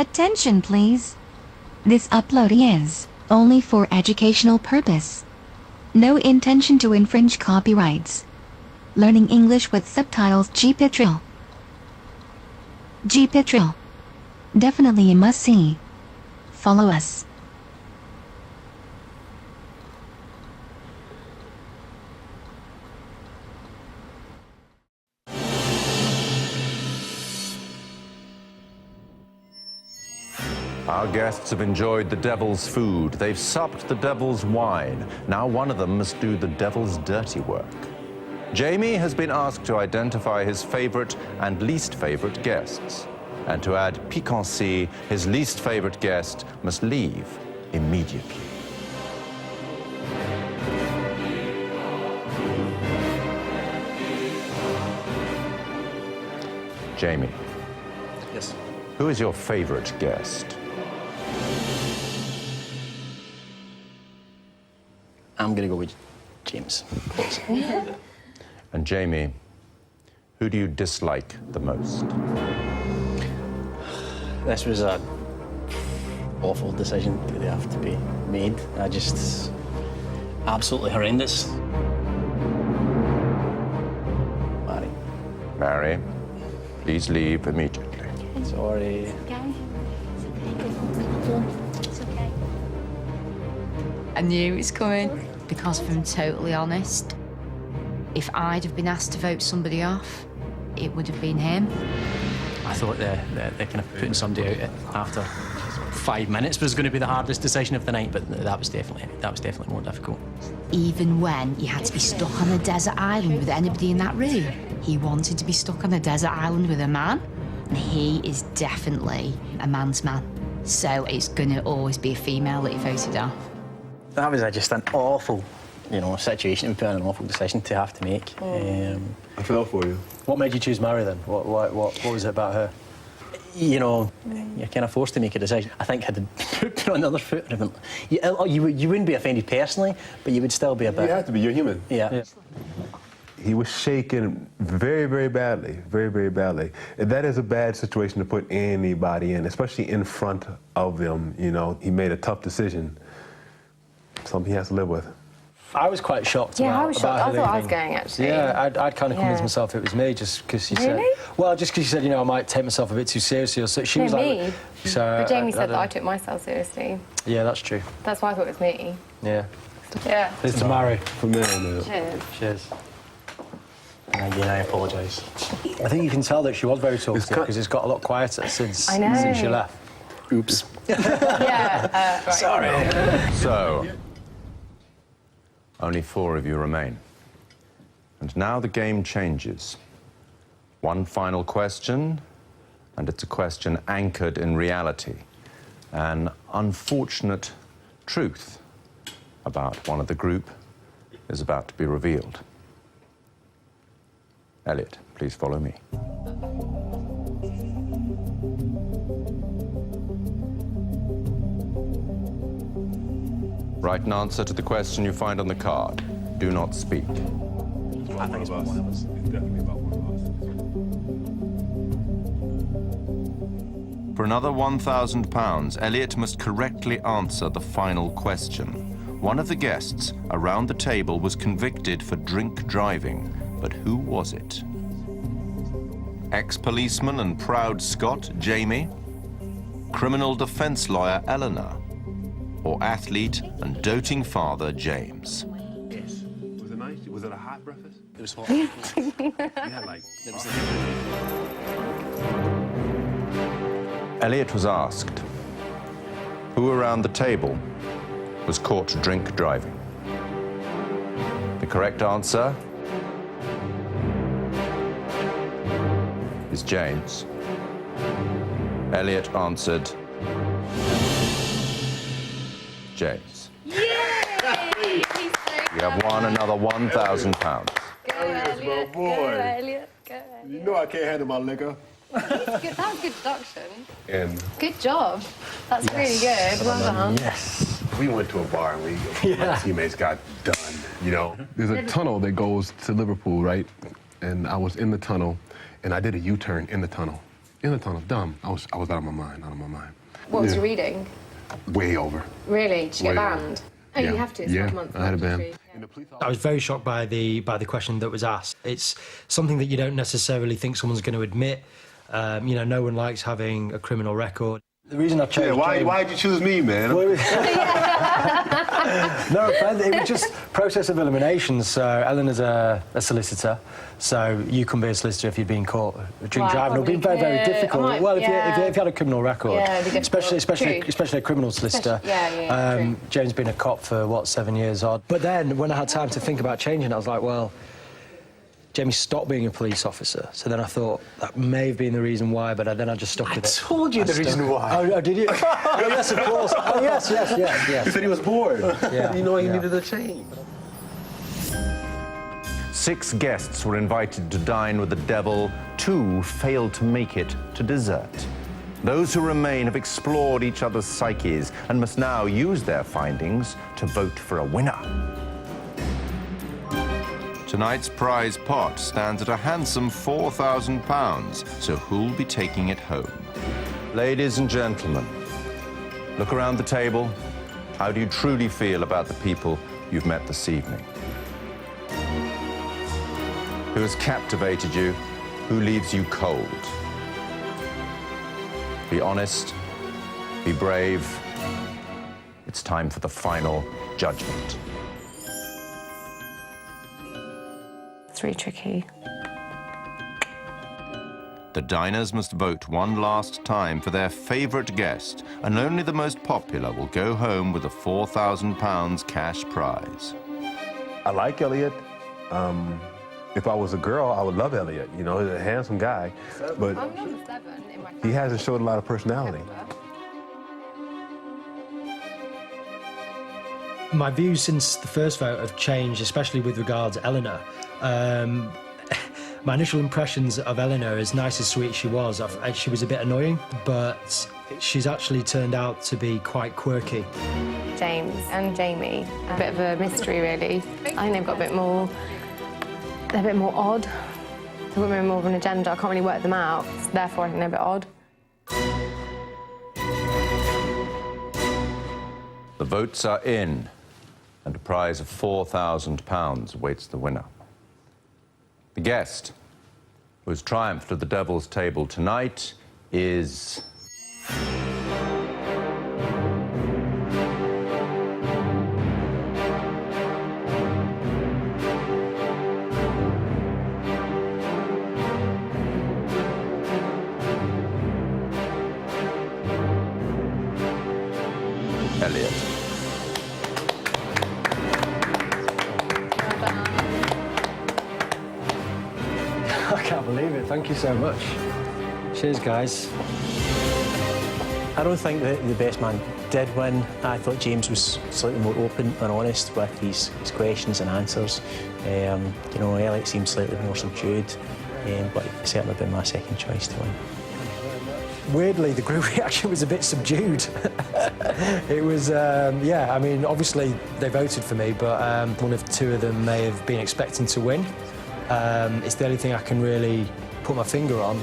Attention, please. This upload is only for educational purpose. No intention to infringe copyrights. Learning English with subtitles. GPITRAL. GPITRAL. Definitely a must-see. Follow us. Our guests have enjoyed the devil's food. They've supped the devil's wine. Now one of them must do the devil's dirty work. Jamie has been asked to identify his favorite and least favorite guests. And to add piquancy, his least favorite guest must leave immediately. Jamie. Yes. Who is your favorite guest? I'm going to go with James. And Jamie, who do you dislike the most? This was an awful decision that have to be made. Absolutely horrendous. Mary. Mary, please leave immediately. Sorry. It's okay. I knew it was coming. Because if I'm totally honest, if I'd have been asked to vote somebody off, it would have been him. I thought they're kind of putting somebody out after 5 minutes was going to be the hardest decision of the night, but that was definitely more difficult. Even when he had to be stuck on a desert island with anybody in that room, he wanted to be stuck on a desert island with a man. And he is definitely a man's man. So it's going to always be a female that he voted off. That was just an awful, situation and an awful decision to have to make. I fell for you. What made you choose Mary then? What was it about her? You're kind of forced to make a decision. I think had to put on the other foot, you wouldn't be offended personally, but you would still be a bit. You have to be. You're human. Yeah. He was shaken very, very badly, very, very badly. And that is a bad situation to put anybody in, especially in front of them. He made a tough decision. Something he has to live with. I was quite shocked. Yeah, I was shocked. I thought I was leaving. going, actually. Yeah, I'd kind of convinced myself it was me just because she said... Well, just because she said, I might take myself a bit too seriously. Or so she was me. like... So, but Jamie said that I took myself seriously. Yeah, that's true. That's why I thought it was me. Yeah. Yeah. It's to Mary. From there on out. Cheers. Cheers. And again, I apologise. I think you can tell that she was very talkative because it's got a lot quieter since she left. Oops. Yeah. Right. Sorry. So, only 4 of you remain. And now the game changes. One final question, and it's a question anchored in reality. An unfortunate truth about one of the group is about to be revealed. Elliot, please follow me. Write an answer to the question you find on the card. Do not speak. I think it's one of us. It's definitely about one of us. For another £1,000, Elliot must correctly answer the final question. One of the guests around the table was convicted for drink driving, but who was it? Ex-policeman and proud Scot, Jamie? Criminal defense lawyer, Eleanor? Or athlete and doting father, James? Yes. Was it nice? Was it a hot breakfast? It was hot. Elliot was asked, who around the table was caught drink driving? The correct answer is James. Elliot answered James. Yay! You have won another £1,000. Go, Elliot. my boy. Go, Elliot. Go, Elliot. You know I can't handle my liquor. That was good deduction. And Good job. That's really good. Well done. yes, we went to a bar and my teammates got done, There's a tunnel that goes to Liverpool, right? And I was in the tunnel, and I did a U-turn in the tunnel. In a tunnel, dumb. I was out of my mind, What was your reading? Way over. Really? Did you get Way over. banned? Oh, Yeah. you have to. It's Yeah, like a month I had a ban. mandatory. I was very shocked by the question that was asked. It's something that you don't necessarily think someone's going to admit. You know, no one likes having a criminal record. The reason I chose Yeah, why'd you choose me, man? No, it was just process of elimination. So Eleanor's a solicitor, so you can be a solicitor if you've been caught drink driving. It'll be very, very difficult. Well, if you had a criminal record, Yeah, it'd be difficult. especially a criminal solicitor. True. Jane's been a cop for what, 7 years odd. But then when I had time to think about changing, I was like, well, Jamie stopped being a police officer. So then I thought that may have been the reason why, but then I just stuck with it. I told you the reason why. Oh, did you? Oh, yes, of course. Oh, yes. He said he was bored. Yeah. You know he needed a change. 6 guests were invited to dine with the devil. 2 failed to make it to dessert. Those who remain have explored each other's psyches and must now use their findings to vote for a winner. Tonight's prize pot stands at a handsome £4,000, so who'll be taking it home? Ladies and gentlemen, look around the table. How do you truly feel about the people you've met this evening? Who has captivated you? Who leaves you cold? Be honest, be brave. It's time for the final judgment. It's really tricky. The diners must vote one last time for their favourite guest, and only the most popular will go home with a £4,000 cash prize. I like Elliot. If I was a girl, I would love Elliot. You know, he's a handsome guy, but I'm number 7 in my he hasn't showed a lot of personality. My views since the first vote have changed, especially with regards to Eleanor. My initial impressions of Eleanor, as nice as sweet as she was a bit annoying, but she's actually turned out to be quite quirky. James and Jamie, a bit of a mystery, really. I think they've got they're a bit more odd. The women are more of an agenda. I can't really work them out, so therefore I think they're a bit odd. The votes are in, and a prize of £4,000 awaits the winner. The guest who has triumphed at the Devil's Table tonight is... Elliot. I can't believe it. Thank you so much. Cheers, guys. I don't think that the best man did win. I thought James was slightly more open and honest with his questions and answers. You know, Elliot seemed slightly more subdued, but it's certainly been my second choice to win. Weirdly, the group reaction was a bit subdued. It was, yeah, I mean, obviously they voted for me, but one of 2 of them may have been expecting to win. It's the only thing I can really put my finger on.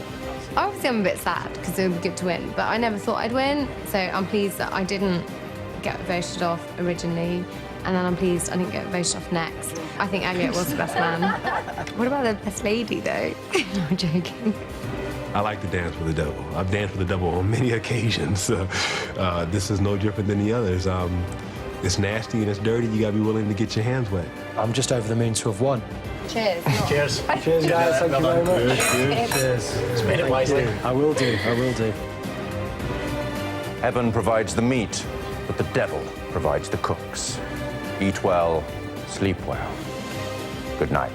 Obviously, I'm a bit sad because it would be good to win, but I never thought I'd win, so I'm pleased that I didn't get voted off originally, and then I'm pleased I didn't get voted off next. I think Elliot was the best man. What about the best lady, though? No, I'm joking. I like to dance with the devil. I've danced with the devil on many occasions. This is no different than the others. It's nasty and it's dirty. You gotta be willing to get your hands wet. I'm just over the moon to have won. Cheers. Cheers. Cheers, guys. Thank you very much. Cheers. Spend it wisely. I will do. Heaven provides the meat, but the devil provides the cooks. Eat well, sleep well. Good night.